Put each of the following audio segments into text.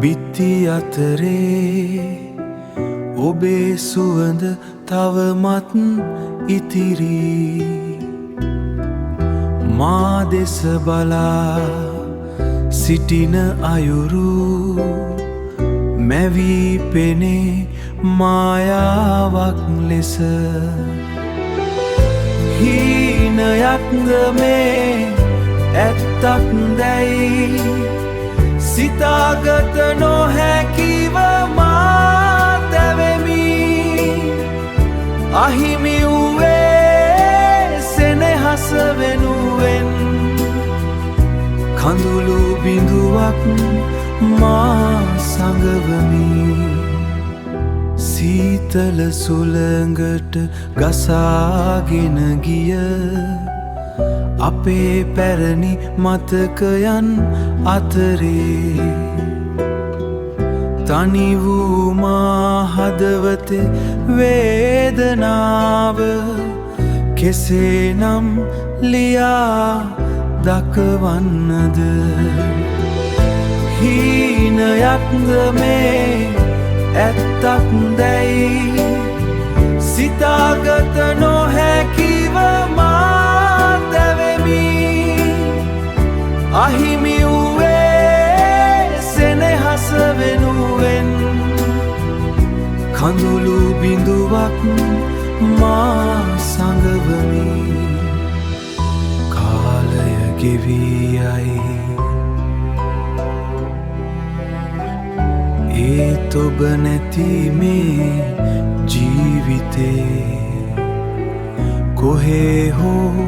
බිත්ති අතරේ ඔබේ සුවඳ තවමත් ඉතිරි මා දෙස බලා සිටින අයුරු මැවී පෙනේ මායාවක් ලෙස හීනයක්ද මේ ඇත්තක් දැයි සිතාගත නොහැකිව මා තැවෙමි අහිමි වූවේ සෙනෙහස වෙනුවෙන් කඳුළු බිඳුවක් මා සඟවමි සීතල සුළඟට ගසාගෙන ගිය අපේ පැරණි මතකයන් අතරේ තනි වූ මා හදවතේ වේදනාව කෙසේනම් ලියා දක්වන්නද හීනයක්ද මේ ඇත්තක් දැයි සිතාගත නොහැකිව මා තැවෙමි අහිමි වූවේ සෙනෙහස වෙනුවෙන් කඳුළු බිඳුවක් මා සඟවමි කාලය ගෙවී යයි ඒත් ඔබ නැති මේ ජීවිතේ කොහේ හෝ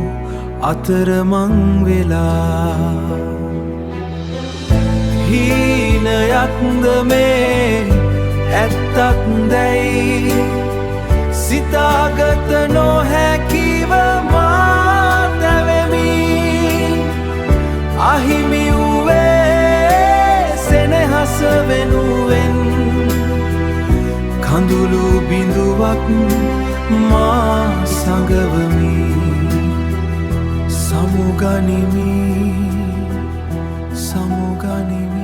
අතරමං වෙලා හීනයක්ද මේ ඇත්තක් දැයි සිතාගත නොහැකිව මා තැවෙමි අහිමි වූවේ සෙනෙහස වෙනුවෙන් කඳුළු බිඳුවක් මා සඟවමි සමුගනිමි